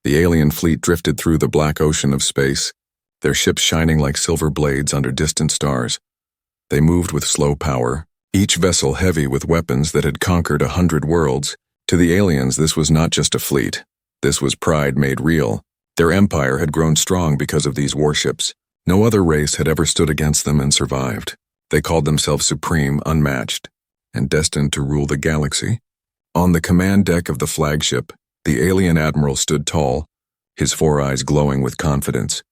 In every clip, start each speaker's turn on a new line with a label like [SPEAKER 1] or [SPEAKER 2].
[SPEAKER 1] The alien fleet drifted through the black ocean of space, their ships shining like silver blades under distant stars. They moved with slow power, each vessel heavy with weapons that had conquered 100 worlds. To the aliens, this was not just a fleet. This was pride made real. Their empire had grown strong because of these warships. No other race had ever stood against them and survived. They called themselves supreme, unmatched, and destined to rule the galaxy. On the command deck of the flagship, the alien admiral stood tall, his 4 eyes glowing with confidence.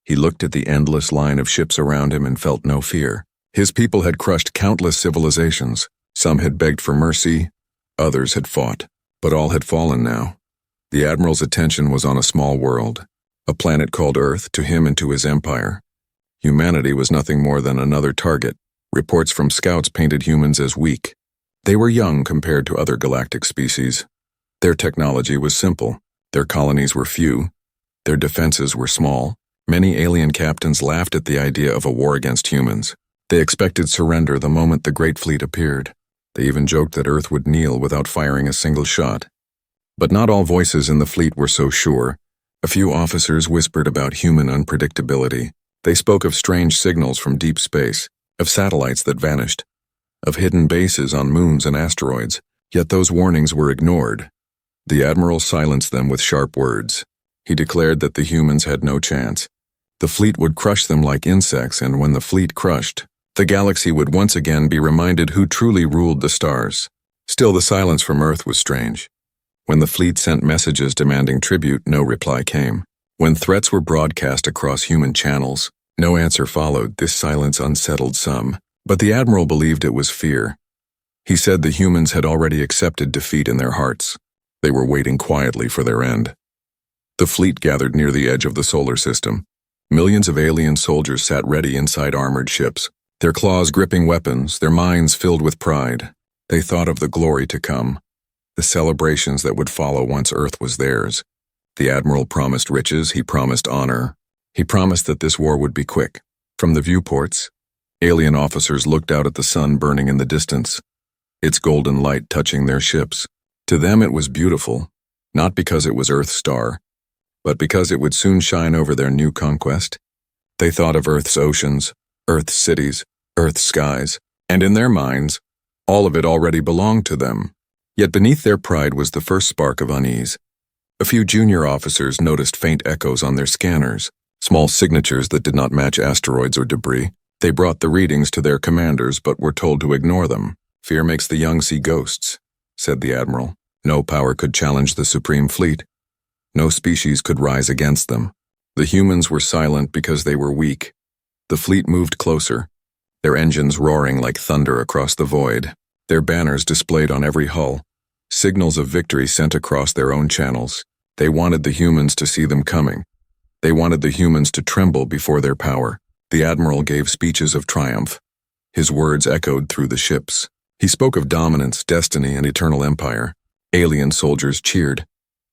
[SPEAKER 1] He looked at the endless line of ships around him and felt no fear. His people had crushed countless civilizations. Some had begged for mercy, others had fought, but all had fallen now. The admiral's attention was on a small world, a planet called Earth, to him and to his empire. Humanity was nothing more than another target. Reports from scouts painted humans as weak. They were young compared to other galactic species. Their technology was simple. Their colonies were few. Their defenses were small. Many alien captains laughed at the idea of a war against humans. They expected surrender the moment the Great Fleet appeared. They even joked that Earth would kneel without firing a single shot. But not all voices in the fleet were so sure. A few officers whispered about human unpredictability. They spoke of strange signals from deep space, of satellites that vanished, of hidden bases on moons and asteroids, yet those warnings were ignored. The admiral silenced them with sharp words. He declared that the humans had no chance. The fleet would crush them like insects, and when the fleet crushed, the galaxy would once again be reminded who truly ruled the stars. Still, the silence from Earth was strange. When the fleet sent messages demanding tribute, no reply came. When threats were broadcast across human channels, no answer followed. This silence unsettled some, but the admiral believed it was fear. He said the humans had already accepted defeat in their hearts. They were waiting quietly for their end. The fleet gathered near the edge of the solar system. Millions of alien soldiers sat ready inside armored ships, their claws gripping weapons, their minds filled with pride. They thought of the glory to come, the celebrations that would follow once Earth was theirs. The admiral promised riches, he promised honor. He promised that this war would be quick. From the viewports, alien officers looked out at the sun burning in the distance, its golden light touching their ships. To them it was beautiful, not because it was Earth's star, but because it would soon shine over their new conquest. They thought of Earth's oceans, Earth's cities, Earth's skies, and in their minds, all of it already belonged to them. Yet beneath their pride was the first spark of unease. A few junior officers noticed faint echoes on their scanners, small signatures that did not match asteroids or debris. They brought the readings to their commanders but were told to ignore them. "Fear makes the young see ghosts," said the admiral. No power could challenge the Supreme Fleet. No species could rise against them. The humans were silent because they were weak. The fleet moved closer, their engines roaring like thunder across the void, their banners displayed on every hull, signals of victory sent across their own channels. They wanted the humans to see them coming. They wanted the humans to tremble before their power. The admiral gave speeches of triumph. His words echoed through the ships. He spoke of dominance, destiny, and eternal empire. Alien soldiers cheered,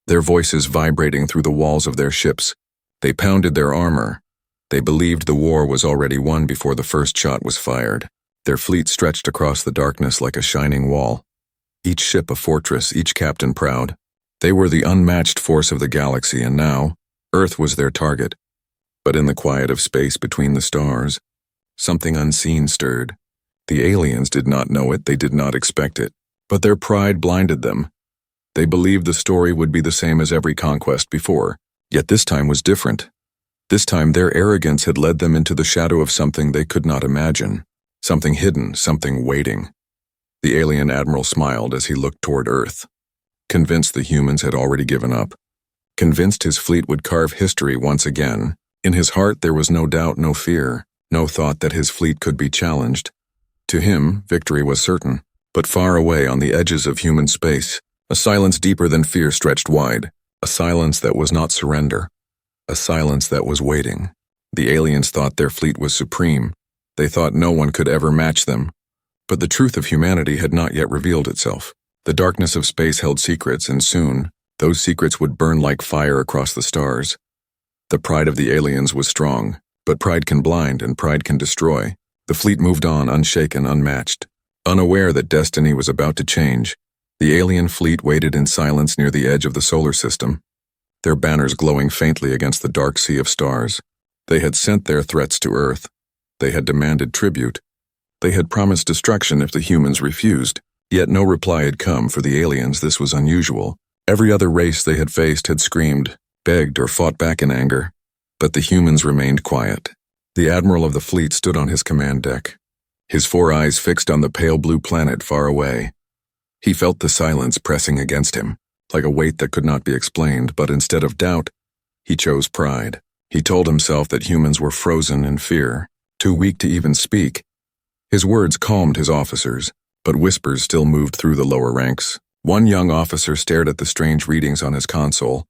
[SPEAKER 1] their voices vibrating through the walls of their ships. They pounded their armor. They believed the war was already won before the first shot was fired. Their fleet stretched across the darkness like a shining wall, each ship a fortress, each captain proud. They were the unmatched force of the galaxy, and now, Earth was their target. But in the quiet of space between the stars, something unseen stirred. The aliens did not know it, they did not expect it, but their pride blinded them. They believed the story would be the same as every conquest before, yet this time was different. This time their arrogance had led them into the shadow of something they could not imagine, something hidden, something waiting. The alien admiral smiled as he looked toward Earth, convinced the humans had already given up, convinced his fleet would carve history once again. In his heart there was no doubt, no fear, no thought that his fleet could be challenged. To him, victory was certain, but far away on the edges of human space, a silence deeper than fear stretched wide, a silence that was not surrender, a silence that was waiting. The aliens thought their fleet was supreme. They thought no one could ever match them. But the truth of humanity had not yet revealed itself. The darkness of space held secrets, and soon, those secrets would burn like fire across the stars. The pride of the aliens was strong, but pride can blind and pride can destroy. The fleet moved on, unshaken, unmatched. Unaware that destiny was about to change, the alien fleet waited in silence near the edge of the solar system. their banners glowing faintly against the dark sea of stars. They had sent their threats to Earth. They had demanded tribute. They had promised destruction if the humans refused. Yet no reply had come. For the aliens, this was unusual. Every other race they had faced had screamed, begged, or fought back in anger. But the humans remained quiet. The admiral of the fleet stood on his command deck, his 4 eyes fixed on the pale blue planet far away. He felt the silence pressing against him, like a weight that could not be explained, but instead of doubt, he chose pride. He told himself that humans were frozen in fear, too weak to even speak. His words calmed his officers, but whispers still moved through the lower ranks. One young officer stared at the strange readings on his console,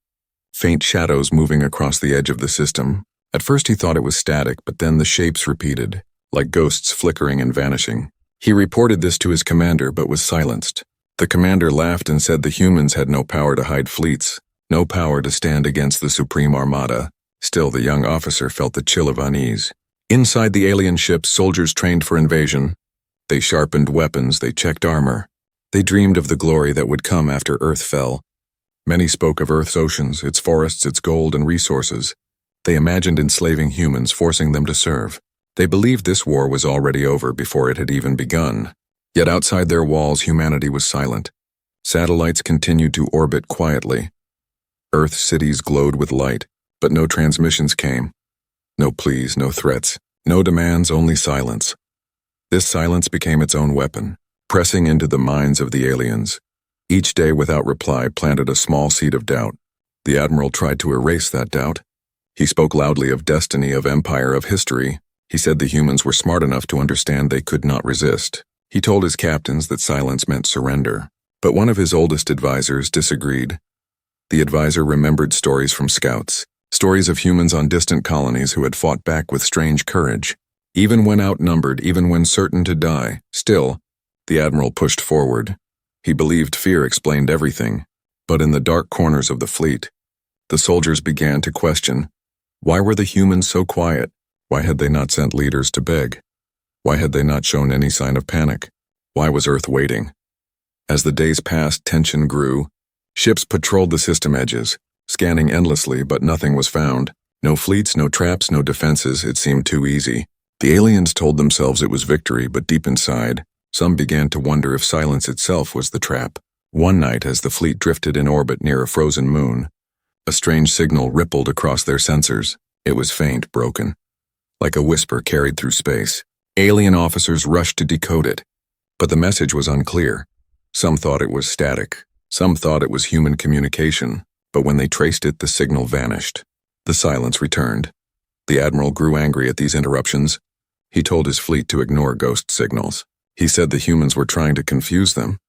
[SPEAKER 1] faint shadows moving across the edge of the system. At first he thought it was static, but then the shapes repeated, like ghosts flickering and vanishing. He reported this to his commander, but was silenced. The commander laughed and said the humans had no power to hide fleets, no power to stand against the supreme armada. Still, the young officer felt the chill of unease. Inside the alien ships, soldiers trained for invasion. They sharpened weapons, they checked armor. They dreamed of the glory that would come after Earth fell. Many spoke of Earth's oceans, its forests, its gold and resources. They imagined enslaving humans, forcing them to serve. They believed this war was already over before it had even begun. Yet outside their walls, humanity was silent. Satellites continued to orbit quietly. Earth's cities glowed with light, but no transmissions came. No pleas, no threats, no demands, only silence. This silence became its own weapon, pressing into the minds of the aliens. Each day without reply planted a small seed of doubt. The admiral tried to erase that doubt. He spoke loudly of destiny, of empire, of history. He said the humans were smart enough to understand they could not resist. He told his captains that silence meant surrender. But one of his oldest advisors disagreed. The advisor remembered stories from scouts, stories of humans on distant colonies who had fought back with strange courage. Even when outnumbered, even when certain to die, still, the admiral pushed forward. He believed fear explained everything. But in the dark corners of the fleet, the soldiers began to question. Why were the humans so quiet? Why had they not sent leaders to beg? Why had they not shown any sign of panic? Why was Earth waiting? As the days passed, tension grew. Ships patrolled the system edges, scanning endlessly, but nothing was found. No fleets, no traps, no defenses. It seemed too easy. The aliens told themselves it was victory, but deep inside, some began to wonder if silence itself was the trap. One night, as the fleet drifted in orbit near a frozen moon, a strange signal rippled across their sensors. It was faint, broken, like a whisper carried through space. Alien officers rushed to decode it, but the message was unclear. Some thought it was static. Some thought it was human communication, but when they traced it, the signal vanished. The silence returned. The admiral grew angry at these interruptions. He told his fleet to ignore ghost signals. He said the humans were trying to confuse them,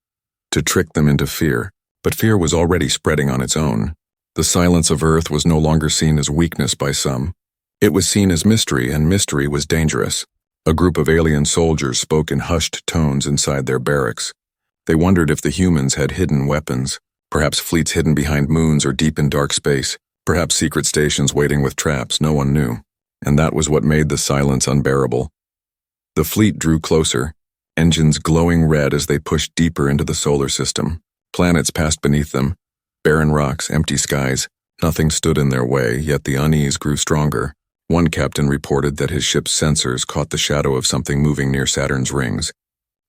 [SPEAKER 1] to trick them into fear, but fear was already spreading on its own. The silence of Earth was no longer seen as weakness by some. It was seen as mystery, and mystery was dangerous. A group of alien soldiers spoke in hushed tones inside their barracks. They wondered if the humans had hidden weapons, perhaps fleets hidden behind moons or deep in dark space, perhaps secret stations waiting with traps. No one knew. And that was what made the silence unbearable. The fleet drew closer, engines glowing red as they pushed deeper into the solar system. Planets passed beneath them, barren rocks, empty skies. Nothing stood in their way, yet the unease grew stronger. One captain reported that his ship's sensors caught the shadow of something moving near Saturn's rings.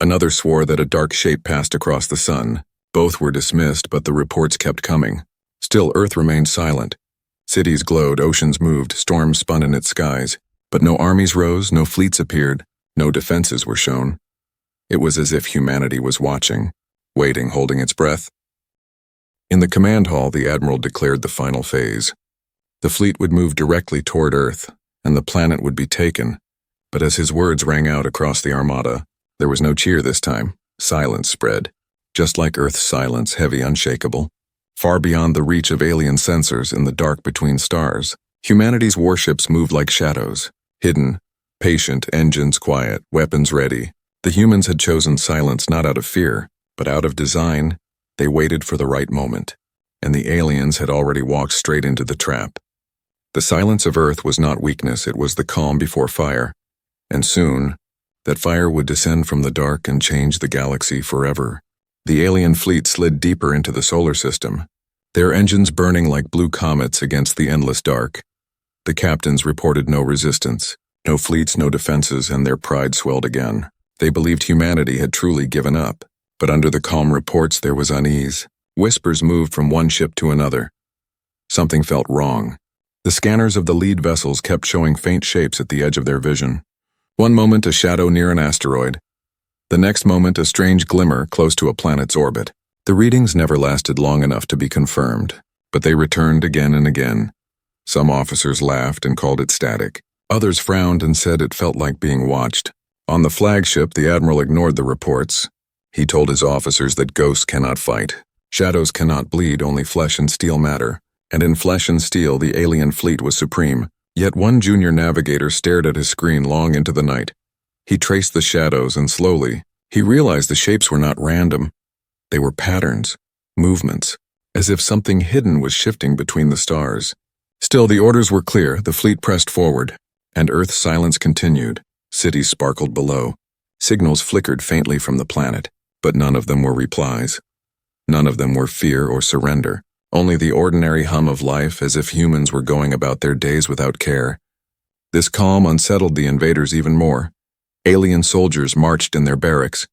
[SPEAKER 1] Another swore that a dark shape passed across the sun. Both were dismissed, but the reports kept coming. Still, Earth remained silent. Cities glowed, oceans moved, storms spun in its skies. But no armies rose, no fleets appeared, no defenses were shown. It was as if humanity was watching, waiting, holding its breath. In the command hall, the admiral declared the final phase. The fleet would move directly toward Earth, and the planet would be taken. But as his words rang out across the armada, there was no cheer this time. Silence spread, just like Earth's silence, heavy, unshakable. Far beyond the reach of alien sensors in the dark between stars, humanity's warships moved like shadows, hidden, patient, engines quiet, weapons ready. The humans had chosen silence not out of fear, but out of design. They waited for the right moment, and the aliens had already walked straight into the trap. The silence of Earth was not weakness, it was the calm before fire. And soon, that fire would descend from the dark and change the galaxy forever. The alien fleet slid deeper into the solar system. their engines burning like blue comets against the endless dark. The captains reported no resistance, no fleets, no defenses, and their pride swelled again. They believed humanity had truly given up, but under the calm reports there was unease. Whispers moved from one ship to another. Something felt wrong. The scanners of the lead vessels kept showing faint shapes at the edge of their vision. One moment a shadow near an asteroid. The next moment a strange glimmer close to a planet's orbit. The readings never lasted long enough to be confirmed, but they returned again and again. Some officers laughed and called it static. Others frowned and said it felt like being watched. On the flagship, the admiral ignored the reports. He told his officers that ghosts cannot fight. Shadows cannot bleed, only flesh and steel matter. And in flesh and steel, the alien fleet was supreme. Yet one junior navigator stared at his screen long into the night. He traced the shadows, and slowly, he realized the shapes were not random. They were patterns, movements, as if something hidden was shifting between the stars. Still, the orders were clear. The fleet pressed forward, and Earth's silence continued. Cities sparkled below. Signals flickered faintly from the planet, but none of them were replies. None of them were fear or surrender. Only the ordinary hum of life, as if humans were going about their days without care. This calm unsettled the invaders even more. Alien soldiers marched in their barracks.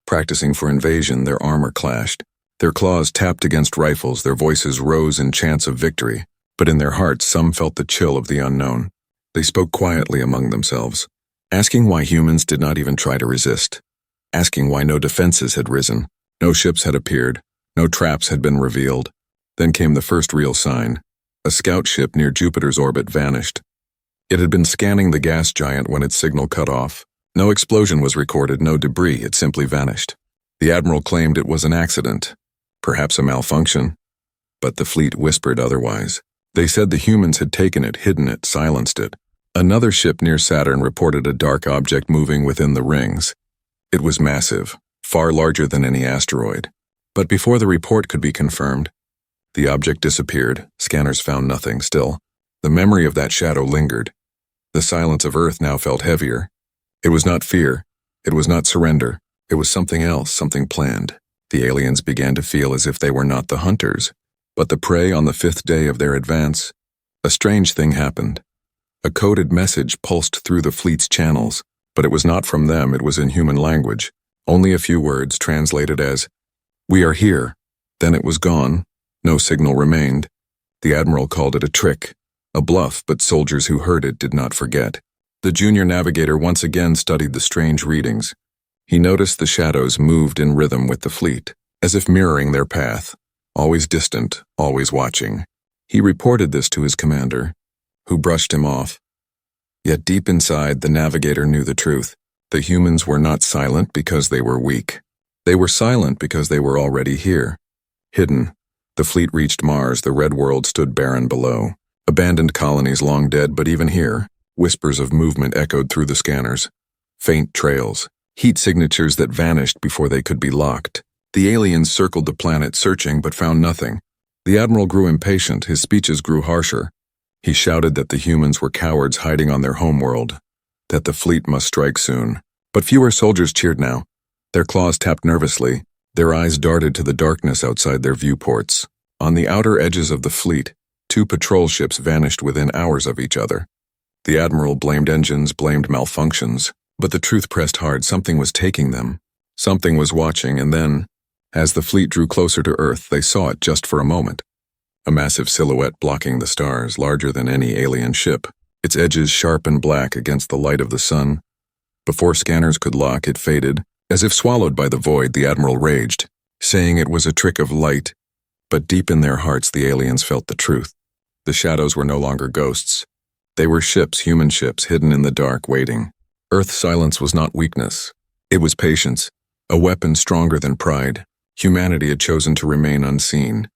[SPEAKER 1] Practicing for invasion, their armor clashed. Their claws tapped against rifles, their voices rose in chants of victory. But in their hearts, some felt the chill of the unknown. They spoke quietly among themselves, asking why humans did not even try to resist. Asking why no defenses had risen, no ships had appeared, no traps had been revealed. Then came the first real sign. A scout ship near Jupiter's orbit vanished. It had been scanning the gas giant when its signal cut off. No explosion was recorded, no debris, it simply vanished. The admiral claimed it was an accident, perhaps a malfunction. But the fleet whispered otherwise. They said the humans had taken it, hidden it, silenced it. Another ship near Saturn reported a dark object moving within the rings. It was massive, far larger than any asteroid. But before the report could be confirmed, the object disappeared. Scanners found nothing. Still, the memory of that shadow lingered. The silence of Earth now felt heavier. It was not fear. It was not surrender. It was something else, something planned. The aliens began to feel as if they were not the hunters, but the prey on the 5th day of their advance. A strange thing happened. A coded message pulsed through the fleet's channels, but it was not from them, it was in human language. Only a few words translated as, "We are here." Then it was gone. No signal remained. The admiral called it a trick, a bluff, but soldiers who heard it did not forget. The junior navigator once again studied the strange readings. He noticed the shadows moved in rhythm with the fleet, as if mirroring their path, always distant, always watching. He reported this to his commander, who brushed him off. Yet deep inside, the navigator knew the truth. The humans were not silent because they were weak. They were silent because they were already here. Hidden. The fleet reached Mars, the red world stood barren below. Abandoned colonies long dead, but even here, whispers of movement echoed through the scanners. Faint trails, heat signatures that vanished before they could be locked. The aliens circled the planet searching but found nothing. The admiral grew impatient, his speeches grew harsher. He shouted that the humans were cowards hiding on their homeworld, that the fleet must strike soon. But fewer soldiers cheered now. Their claws tapped nervously, their eyes darted to the darkness outside their viewports. On the outer edges of the fleet, 2 patrol ships vanished within hours of each other. The admiral blamed engines, blamed malfunctions, but the truth pressed hard. Something was taking them. Something was watching, and then, as the fleet drew closer to Earth, they saw it just for a moment. A massive silhouette blocking the stars, larger than any alien ship, its edges sharp and black against the light of the sun. Before scanners could lock, it faded. As if swallowed by the void, the admiral raged, saying it was a trick of light. But deep in their hearts, the aliens felt the truth. The shadows were no longer ghosts. They were ships, human ships, hidden in the dark, waiting. Earth's silence was not weakness. It was patience, a weapon stronger than pride. Humanity had chosen to remain unseen,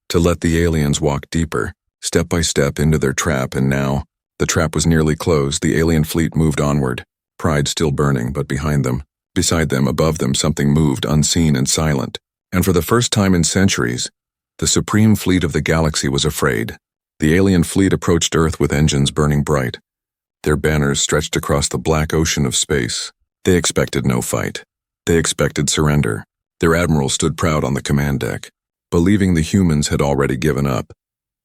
[SPEAKER 1] to let the aliens walk deeper, step by step into their trap, and now, the trap was nearly closed. The alien fleet moved onward, pride still burning, but behind them, beside them, above them, something moved, unseen and silent. And for the first time in centuries, the supreme fleet of the galaxy was afraid. The alien fleet approached Earth with engines burning bright. Their banners stretched across the black ocean of space. They expected no fight. They expected surrender. Their admiral stood proud on the command deck. believing the humans had already given up.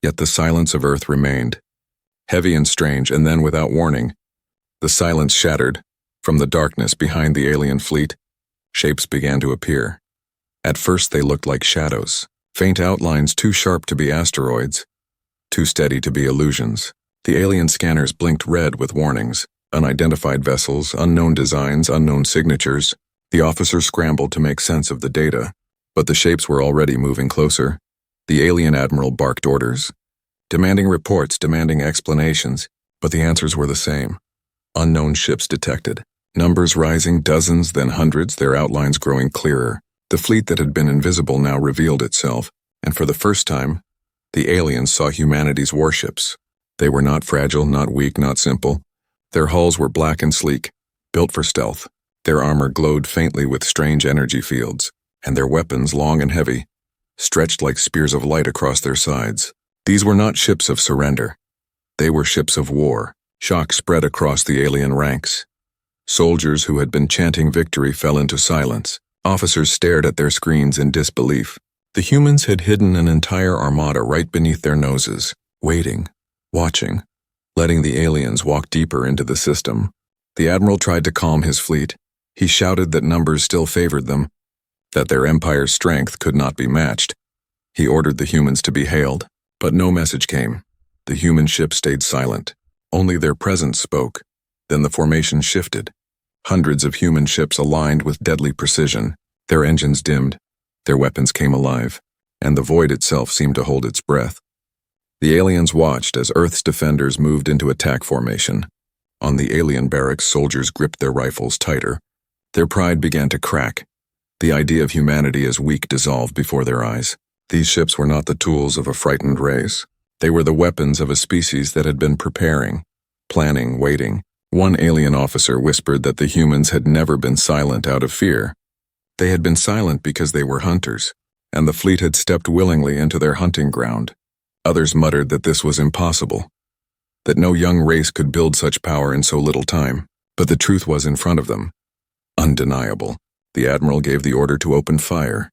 [SPEAKER 1] Yet the silence of Earth remained, heavy and strange, and then, without warning, the silence shattered. From the darkness behind the alien fleet, shapes began to appear. At first they looked like shadows, faint outlines too sharp to be asteroids, too steady to be illusions. The alien scanners blinked red with warnings. Unidentified vessels, unknown designs, unknown signatures. The officers scrambled to make sense of the data, but the shapes were already moving closer. The alien admiral barked orders, demanding reports, demanding explanations, but the answers were the same. Unknown ships detected. Numbers rising, dozens, then hundreds, their outlines growing clearer. The fleet that had been invisible now revealed itself, and for the first time, the aliens saw humanity's warships. They were not fragile, not weak, not simple. Their hulls were black and sleek, built for stealth. Their armor glowed faintly with strange energy fields, and their weapons, long and heavy, stretched like spears of light across their sides. These were not ships of surrender. They were ships of war. Shock spread across the alien ranks. Soldiers who had been chanting victory fell into silence. Officers stared at their screens in disbelief. The humans had hidden an entire armada right beneath their noses, waiting, watching, letting the aliens walk deeper into the system. The admiral tried to calm his fleet. He shouted that numbers still favored them, that their empire's strength could not be matched. He ordered the humans to be hailed, but no message came. The human ship stayed silent. Only their presence spoke. Then the formation shifted. Hundreds of human ships aligned with deadly precision. Their engines dimmed, their weapons came alive, and the void itself seemed to hold its breath. The aliens watched as Earth's defenders moved into attack formation. On the alien barracks, soldiers gripped their rifles tighter. Their pride began to crack. The idea of humanity as weak dissolved before their eyes. These ships were not the tools of a frightened race. They were the weapons of a species that had been preparing, planning, waiting. One alien officer whispered that the humans had never been silent out of fear. They had been silent because they were hunters, and the fleet had stepped willingly into their hunting ground. Others muttered that this was impossible, that no young race could build such power in so little time. But the truth was in front of them, undeniable. The admiral gave the order to open fire.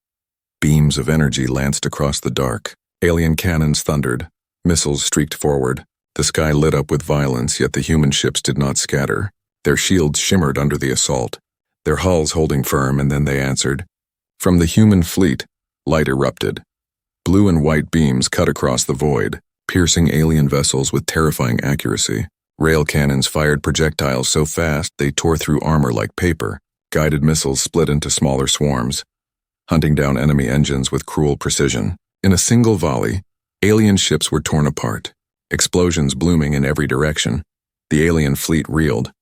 [SPEAKER 1] Beams of energy lanced across the dark. Alien cannons thundered. Missiles streaked forward. The sky lit up with violence, yet the human ships did not scatter. Their shields shimmered under the assault, their hulls holding firm, and then they answered. From the human fleet, light erupted. Blue and white beams cut across the void, piercing alien vessels with terrifying accuracy. Rail cannons fired projectiles so fast they tore through armor like paper. Guided missiles split into smaller swarms, hunting down enemy engines with cruel precision. In a single volley, alien ships were torn apart, explosions blooming in every direction. The alien fleet reeled.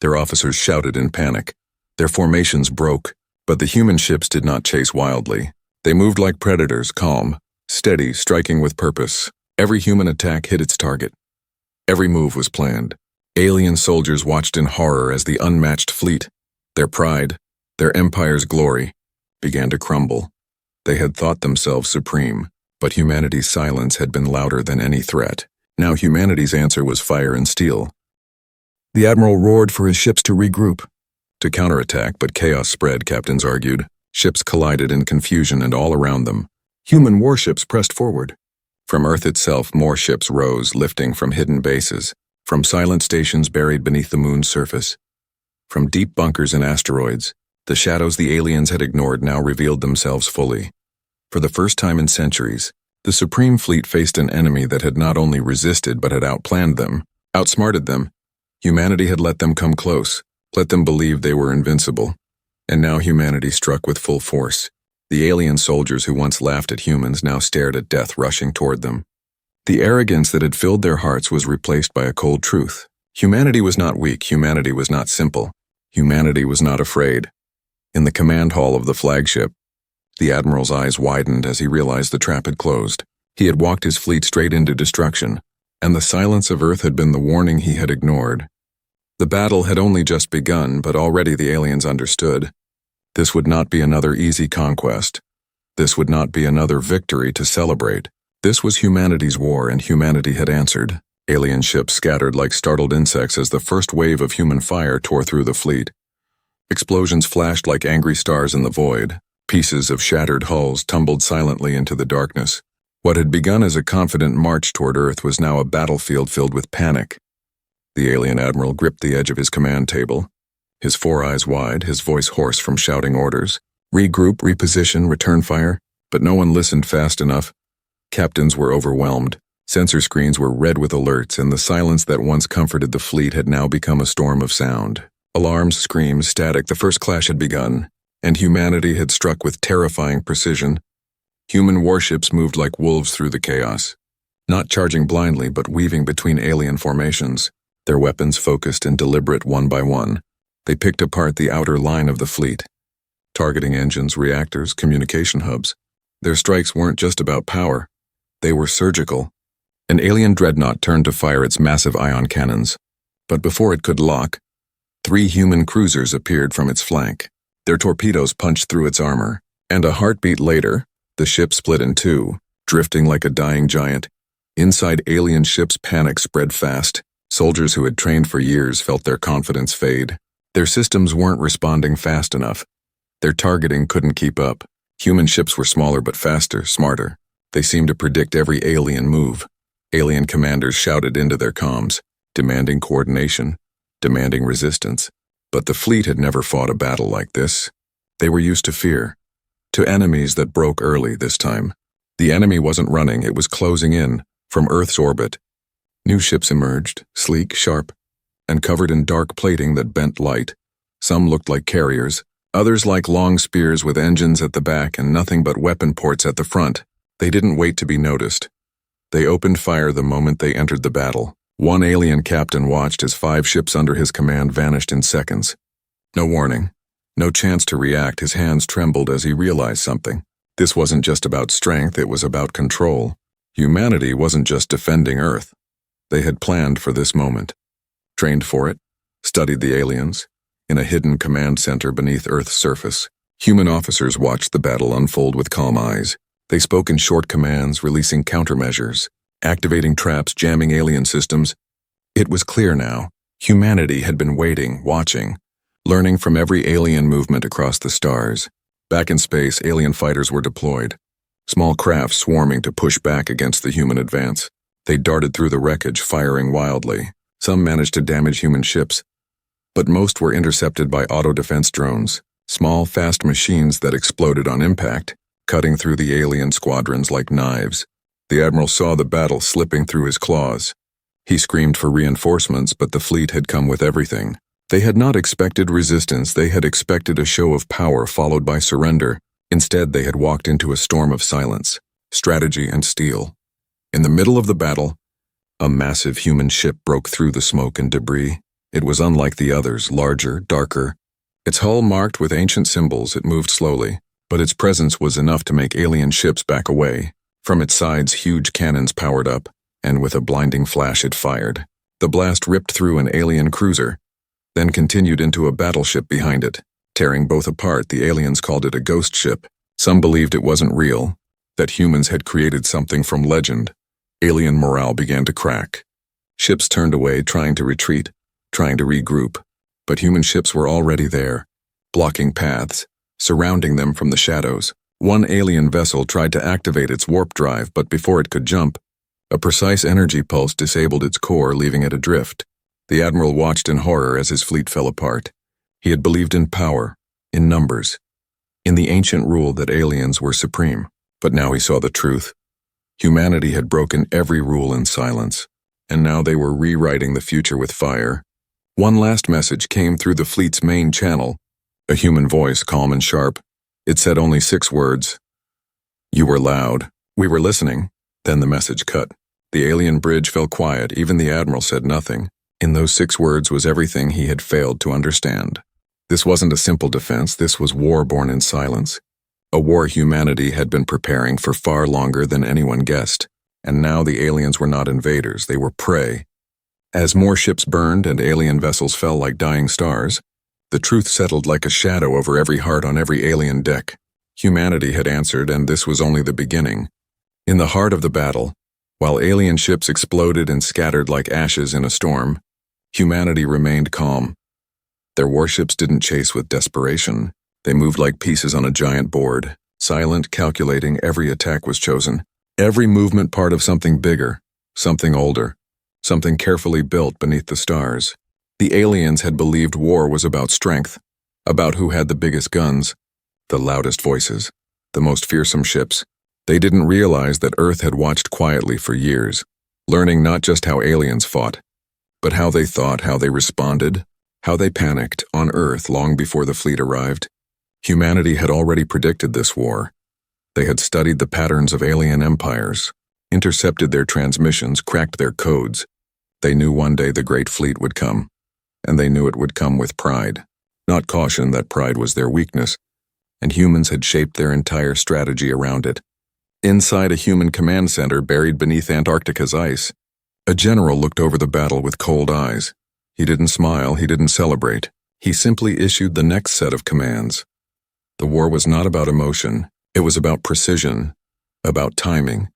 [SPEAKER 1] Their officers shouted in panic. Their formations broke, but the human ships did not chase wildly. They moved like predators, calm, steady, striking with purpose. Every human attack hit its target. Every move was planned. Alien soldiers watched in horror as the unmatched fleet, their pride, their empire's glory, began to crumble. They had thought themselves supreme, but humanity's silence had been louder than any threat. Now humanity's answer was fire and steel. The admiral roared for his ships to regroup, to counterattack, but chaos spread, captains argued. Ships collided in confusion, and all around them, human warships pressed forward. From Earth itself, more ships rose, lifting from hidden bases, from silent stations buried beneath the moon's surface. From deep bunkers and asteroids, the shadows the aliens had ignored now revealed themselves fully. For the first time in centuries, the Supreme Fleet faced an enemy that had not only resisted but had outplanned them, outsmarted them. Humanity had let them come close, let them believe they were invincible. And now humanity struck with full force. The alien soldiers who once laughed at humans now stared at death rushing toward them. The arrogance that had filled their hearts was replaced by a cold truth. Humanity was not weak, humanity was not simple. Humanity was not afraid. In the command hall of the flagship, the admiral's eyes widened as he realized the trap had closed. He had walked his fleet straight into destruction, and the silence of Earth had been the warning he had ignored. The battle had only just begun, but already the aliens understood. This would not be another easy conquest. This would not be another victory to celebrate. This was humanity's war, and humanity had answered. Alien ships scattered like startled insects as the first wave of human fire tore through the fleet. Explosions flashed like angry stars in the void. Pieces of shattered hulls tumbled silently into the darkness. What had begun as a confident march toward Earth was now a battlefield filled with panic. The alien admiral gripped the edge of his command table, his four eyes wide, his voice hoarse from shouting orders. Regroup, reposition, return fire. But no one listened fast enough. Captains were overwhelmed. Sensor screens were red with alerts, and the silence that once comforted the fleet had now become a storm of sound. Alarms, screams, static. The first clash had begun, and humanity had struck with terrifying precision. Human warships moved like wolves through the chaos, not charging blindly but weaving between alien formations, their weapons focused and deliberate one by one. They picked apart the outer line of the fleet, targeting engines, reactors, communication hubs. Their strikes weren't just about power. They were surgical. An alien dreadnought turned to fire its massive ion cannons, but before it could lock, 3 human cruisers appeared from its flank. Their torpedoes punched through its armor, and a heartbeat later, the ship split in two, drifting like a dying giant. Inside alien ships, panic spread fast. Soldiers who had trained for years felt their confidence fade. Their systems weren't responding fast enough. Their targeting couldn't keep up. Human ships were smaller but faster, smarter. They seemed to predict every alien move. Alien commanders shouted into their comms, demanding coordination, demanding resistance. But the fleet had never fought a battle like this. They were used to fear, to enemies that broke early this time. The enemy wasn't running, it was closing in, from Earth's orbit. New ships emerged, sleek, sharp, and covered in dark plating that bent light. Some looked like carriers, others like long spears with engines at the back and nothing but weapon ports at the front. They didn't wait to be noticed. They opened fire the moment they entered the battle. One alien captain watched as 5 ships under his command vanished in seconds. No warning, no chance to react. His hands trembled as he realized something. This wasn't just about strength, it was about control. Humanity wasn't just defending Earth. They had planned for this moment, trained for it, studied the aliens. In a hidden command center beneath Earth's surface, human officers watched the battle unfold with calm eyes. They spoke in short commands, releasing countermeasures, activating traps, jamming alien systems. It was clear now. Humanity had been waiting, watching, learning from every alien movement across the stars. Back in space, alien fighters were deployed, small craft swarming to push back against the human advance. They darted through the wreckage, firing wildly. Some managed to damage human ships, but most were intercepted by auto-defense drones, small, fast machines that exploded on impact, cutting through the alien squadrons like knives. The admiral saw the battle slipping through his claws. He screamed for reinforcements, but the fleet had come with everything. They had not expected resistance, they had expected a show of power followed by surrender. Instead, they had walked into a storm of silence, strategy, and steel. In the middle of the battle, a massive human ship broke through the smoke and debris. It was unlike the others, larger, darker. Its hull marked with ancient symbols, it moved slowly, but its presence was enough to make alien ships back away. From its sides, huge cannons powered up, and with a blinding flash it fired. The blast ripped through an alien cruiser, then continued into a battleship behind it, tearing both apart. The aliens called it a ghost ship. Some believed it wasn't real, that humans had created something from legend. Alien morale began to crack. Ships turned away, trying to retreat, trying to regroup, but human ships were already there, blocking paths, surrounding them from the shadows. One alien vessel tried to activate its warp drive, but before it could jump, a precise energy pulse disabled its core, leaving it adrift. The admiral watched in horror as his fleet fell apart. He had believed in power, in numbers, in the ancient rule that aliens were supreme. But now he saw the truth. Humanity had broken every rule in silence, and now they were rewriting the future with fire. One last message came through the fleet's main channel, a human voice, calm and sharp. It said only 6 words. "You were loud. We were listening." Then the message cut. The alien bridge fell quiet. Even the admiral said nothing. In those 6 words was everything he had failed to understand. This wasn't a simple defense. This was war born in silence. A war humanity had been preparing for far longer than anyone guessed. And now the aliens were not invaders. They were prey. As more ships burned and alien vessels fell like dying stars, the truth settled like a shadow over every heart on every alien deck. Humanity had answered, and this was only the beginning. In the heart of the battle, while alien ships exploded and scattered like ashes in a storm, humanity remained calm. Their warships didn't chase with desperation. They moved like pieces on a giant board, silent, calculating. Every attack was chosen. Every movement part of something bigger, something older, something carefully built beneath the stars. The aliens had believed war was about strength, about who had the biggest guns, the loudest voices, the most fearsome ships. They didn't realize that Earth had watched quietly for years, learning not just how aliens fought, but how they thought, how they responded, how they panicked on Earth long before the fleet arrived. Humanity had already predicted this war. They had studied the patterns of alien empires, intercepted their transmissions, cracked their codes. They knew one day the Great Fleet would come, and they knew it would come with pride, not caution. That pride was their weakness, and humans had shaped their entire strategy around it. Inside a human command center buried beneath Antarctica's ice, a general looked over the battle with cold eyes. He didn't smile, he didn't celebrate. He simply issued the next set of commands. The war was not about emotion. It was about precision, about timing,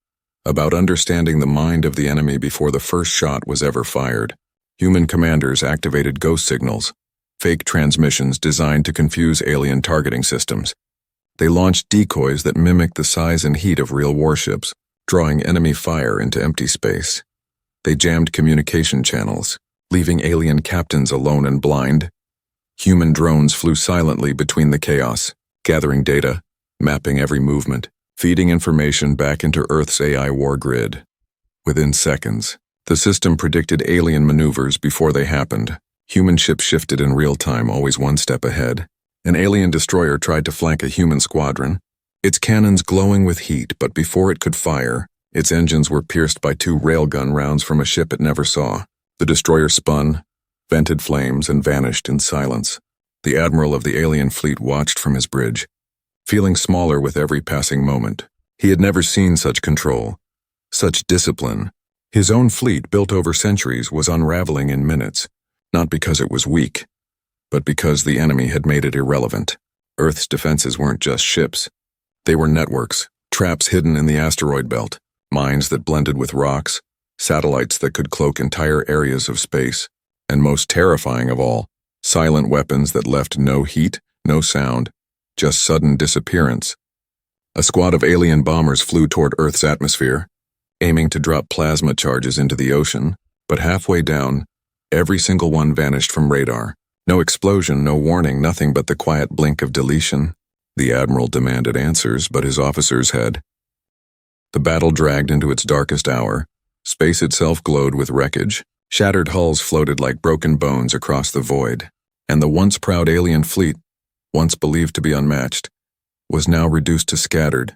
[SPEAKER 1] about understanding the mind of the enemy before the first shot was ever fired. Human commanders activated ghost signals, fake transmissions designed to confuse alien targeting systems. They launched decoys that mimicked the size and heat of real warships, drawing enemy fire into empty space. They jammed communication channels, leaving alien captains alone and blind. Human drones flew silently between the chaos, gathering data, mapping every movement, feeding information back into Earth's AI war grid. Within seconds, the system predicted alien maneuvers before they happened. Human ships shifted in real time, always one step ahead. An alien destroyer tried to flank a human squadron, its cannons glowing with heat, but before it could fire, its engines were pierced by 2 railgun rounds from a ship it never saw. The destroyer spun, vented flames, and vanished in silence. The admiral of the alien fleet watched from his bridge, feeling smaller with every passing moment. He had never seen such control, such discipline. His own fleet, built over centuries, was unraveling in minutes, not because it was weak, but because the enemy had made it irrelevant. Earth's defenses weren't just ships. They were networks, traps hidden in the asteroid belt, mines that blended with rocks, satellites that could cloak entire areas of space, and most terrifying of all, silent weapons that left no heat, no sound, just sudden disappearance. A squad of alien bombers flew toward Earth's atmosphere, aiming to drop plasma charges into the ocean, but halfway down, every single one vanished from radar. No explosion, no warning, nothing but the quiet blink of deletion. The admiral demanded answers, but his officers had. The battle dragged into its darkest hour. Space itself glowed with wreckage. Shattered hulls floated like broken bones across the void. And the once proud alien fleet, once believed to be unmatched, was now reduced to scattered.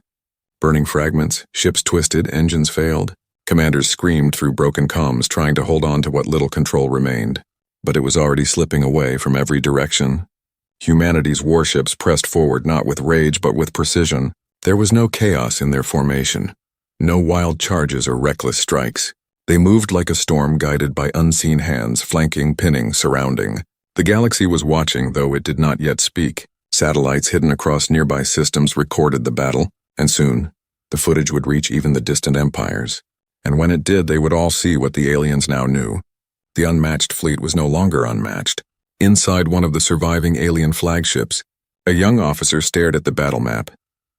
[SPEAKER 1] Burning fragments, ships twisted, engines failed. Commanders screamed through broken comms, trying to hold on to what little control remained. But it was already slipping away from every direction. Humanity's warships pressed forward not with rage but with precision. There was no chaos in their formation, no wild charges or reckless strikes. They moved like a storm guided by unseen hands, flanking, pinning, surrounding. The galaxy was watching, though it did not yet speak. Satellites hidden across nearby systems recorded the battle, and soon, the footage would reach even the distant empires. And when it did, they would all see what the aliens now knew. The unmatched fleet was no longer unmatched. Inside one of the surviving alien flagships, a young officer stared at the battle map,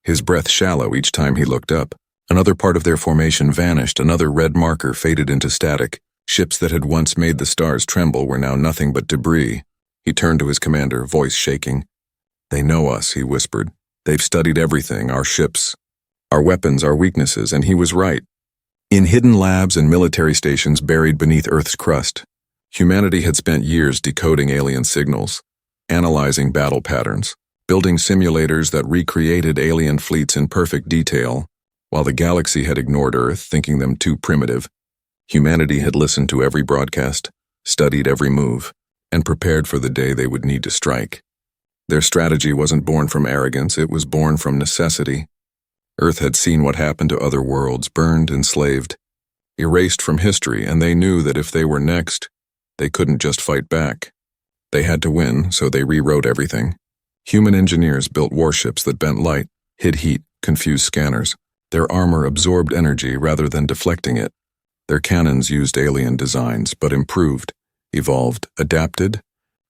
[SPEAKER 1] his breath shallow each time he looked up. Another part of their formation vanished, another red marker faded into static. Ships that had once made the stars tremble were now nothing but debris. He turned to his commander, voice shaking. "They know us," he whispered. "They've studied everything, our ships, our weapons, our weaknesses," and he was right. In hidden labs and military stations buried beneath Earth's crust, humanity had spent years decoding alien signals, analyzing battle patterns, building simulators that recreated alien fleets in perfect detail. While the galaxy had ignored Earth, thinking them too primitive, humanity had listened to every broadcast, studied every move, and prepared for the day they would need to strike. Their strategy wasn't born from arrogance, it was born from necessity. Earth had seen what happened to other worlds, burned, enslaved, erased from history, and they knew that if they were next, they couldn't just fight back. They had to win, so they rewrote everything. Human engineers built warships that bent light, hid heat, confused scanners. Their armor absorbed energy rather than deflecting it. Their cannons used alien designs, but improved, evolved, adapted,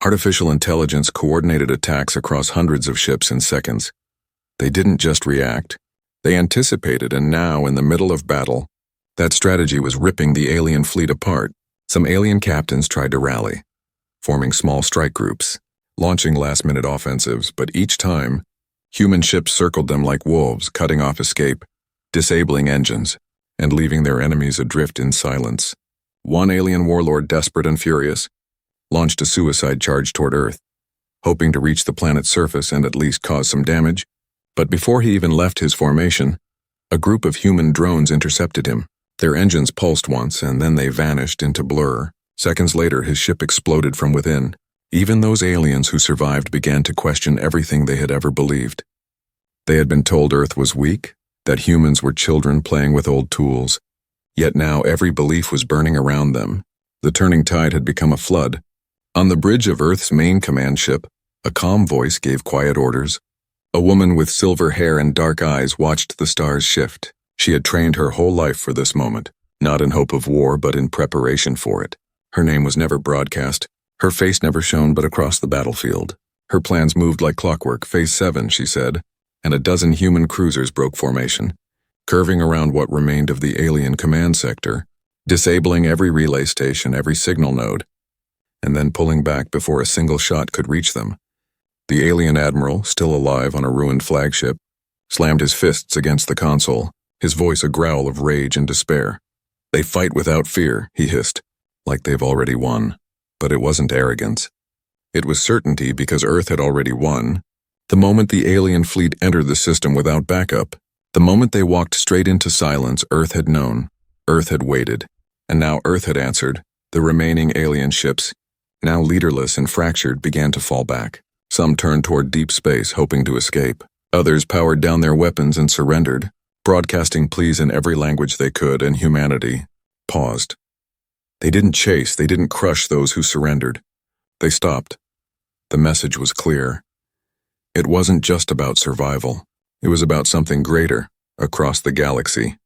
[SPEAKER 1] Artificial intelligence coordinated attacks across hundreds of ships in seconds. They didn't just react. They anticipated, and now, in the middle of battle, that strategy was ripping the alien fleet apart. Some alien captains tried to rally, forming small strike groups, launching last-minute offensives, but each time, human ships circled them like wolves, cutting off escape, disabling engines, and leaving their enemies adrift in silence. One alien warlord, desperate and furious, launched a suicide charge toward Earth, hoping to reach the planet's surface and at least cause some damage. But before he even left his formation, a group of human drones intercepted him. Their engines pulsed once, and then they vanished into blur. Seconds later, his ship exploded from within. Even those aliens who survived began to question everything they had ever believed. They had been told Earth was weak, that humans were children playing with old tools. Yet now every belief was burning around them. The turning tide had become a flood. On the bridge of Earth's main command ship, a calm voice gave quiet orders. A woman with silver hair and dark eyes watched the stars shift. She had trained her whole life for this moment, not in hope of war but in preparation for it. Her name was never broadcast. Her face never shone but across the battlefield. Her plans moved like clockwork. Phase 7, she said, and a dozen human cruisers broke formation, curving around what remained of the alien command sector, disabling every relay station, every signal node, and then pulling back before a single shot could reach them. The alien admiral, still alive on a ruined flagship, slammed his fists against the console, his voice a growl of rage and despair. "They fight without fear," he hissed, like they've already won. But it wasn't arrogance. It was certainty, because Earth had already won. The moment the alien fleet entered the system without backup, the moment they walked straight into silence, Earth had known. Earth had waited. And now Earth had answered. The remaining alien ships, now leaderless and fractured, began to fall back. Some turned toward deep space, hoping to escape. Others powered down their weapons and surrendered, broadcasting pleas in every language they could, and humanity paused. They didn't chase, they didn't crush those who surrendered. They stopped. The message was clear. It wasn't just about survival. It was about something greater, across the galaxy.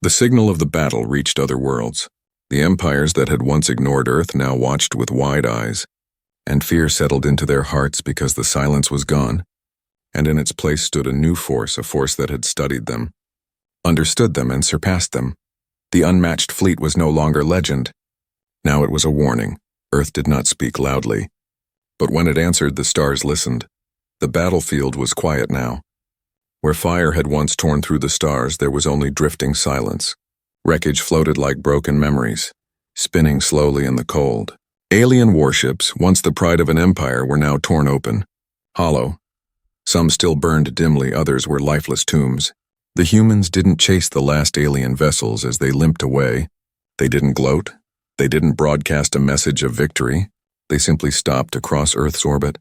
[SPEAKER 1] The signal of the battle reached other worlds. The empires that had once ignored Earth now watched with wide eyes, and fear settled into their hearts because the silence was gone, and in its place stood a new force, a force that had studied them, understood them, and surpassed them. The unmatched fleet was no longer legend. Now it was a warning. Earth did not speak loudly. But when it answered, the stars listened. The battlefield was quiet now. Where fire had once torn through the stars, there was only drifting silence. Wreckage floated like broken memories, spinning slowly in the cold. Alien warships, once the pride of an empire, were now torn open, hollow. Some still burned dimly, others were lifeless tombs. The humans didn't chase the last alien vessels as they limped away. They didn't gloat. They didn't broadcast a message of victory. They simply stopped across Earth's orbit.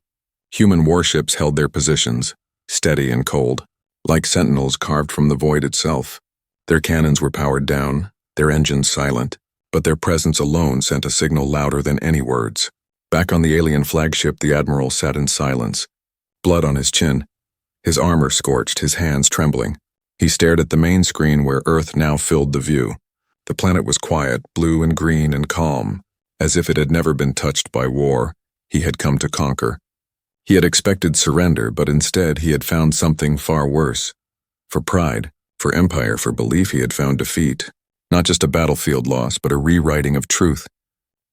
[SPEAKER 1] Human warships held their positions, steady and cold, like sentinels carved from the void itself. Their cannons were powered down, their engines silent, but their presence alone sent a signal louder than any words. Back on the alien flagship, the admiral sat in silence, blood on his chin, his armor scorched, his hands trembling. He stared at the main screen where Earth now filled the view. The planet was quiet, blue and green and calm, as if it had never been touched by war. He had come to conquer. He had expected surrender, but instead he had found something far worse. For pride, for empire, for belief, he had found defeat. Not just a battlefield loss, but a rewriting of truth.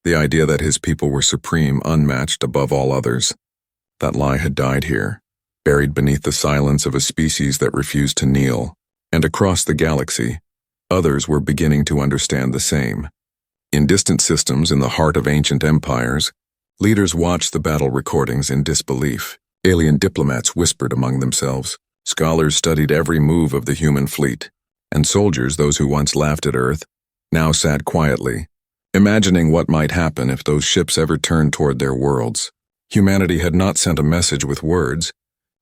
[SPEAKER 1] The idea that his people were supreme, unmatched, above all others. That lie had died here, buried beneath the silence of a species that refused to kneel. And across the galaxy, others were beginning to understand the same. In distant systems in the heart of ancient empires, leaders watched the battle recordings in disbelief. Alien diplomats whispered among themselves. Scholars studied every move of the human fleet. And soldiers, those who once laughed at Earth, now sat quietly, imagining what might happen if those ships ever turned toward their worlds. Humanity had not sent a message with words.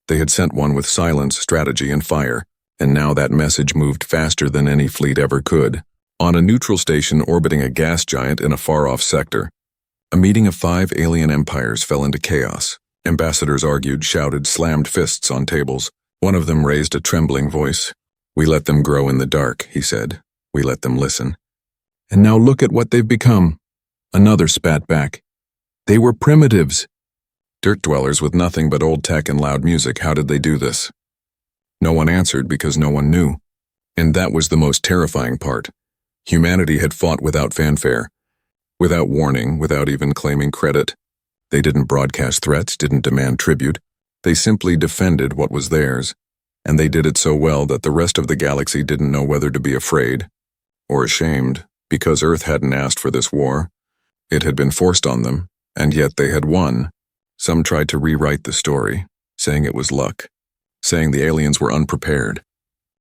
[SPEAKER 1] They had sent one with silence, strategy, and fire. And now that message moved faster than any fleet ever could. On a neutral station orbiting a gas giant in a far-off sector, a meeting of 5 alien empires fell into chaos. Ambassadors argued, shouted, slammed fists on tables. One of them raised a trembling voice. "We let them grow in the dark," he said. "We let them listen. And now look at what they've become." Another spat back. "They were primitives. Dirt dwellers with nothing but old tech and loud music, how did they do this? No one answered because no one knew. And that was the most terrifying part. Humanity had fought without fanfare, without warning, without even claiming credit. They didn't broadcast threats, didn't demand tribute. They simply defended what was theirs. And they did it so well that the rest of the galaxy didn't know whether to be afraid or ashamed, because Earth hadn't asked for this war. It had been forced on them, and yet they had won. Some tried to rewrite the story, saying it was luck, saying the aliens were unprepared,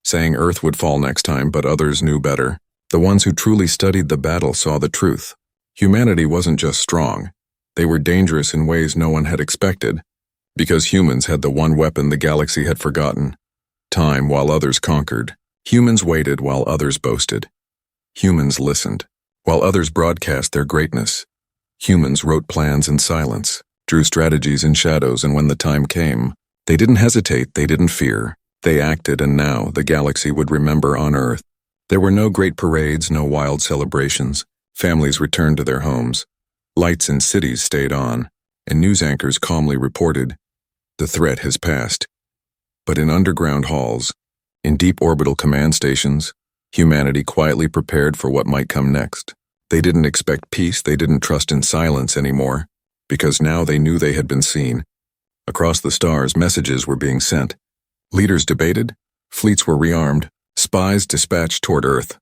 [SPEAKER 1] saying Earth would fall next time, but others knew better. The ones who truly studied the battle saw the truth. Humanity wasn't just strong. They were dangerous in ways no one had expected, because humans had the one weapon the galaxy had forgotten. Time while others conquered. Humans waited while others boasted. Humans listened, while others broadcast their greatness. Humans wrote plans in silence, drew strategies in shadows, and when the time came, they didn't hesitate, they didn't fear. They acted, and now the galaxy would remember on Earth. There were no great parades, no wild celebrations. Families returned to their homes. Lights in cities stayed on, and news anchors calmly reported, "The threat has passed." But in underground halls, in deep orbital command stations, humanity quietly prepared for what might come next. They didn't expect peace, they didn't trust in silence anymore, because now they knew they had been seen. Across the stars, messages were being sent. Leaders debated, fleets were rearmed, spies dispatched toward Earth.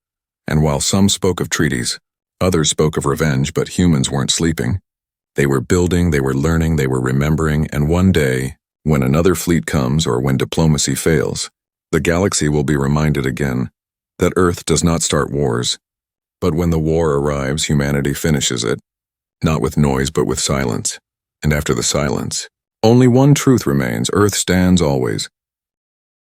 [SPEAKER 1] And while some spoke of treaties, others spoke of revenge, but humans weren't sleeping. They were building, they were learning, they were remembering, and one day, when another fleet comes or when diplomacy fails, the galaxy will be reminded again that Earth does not start wars. But when the war arrives, humanity finishes it, not with noise but with silence. And after the silence, only one truth remains: Earth stands always.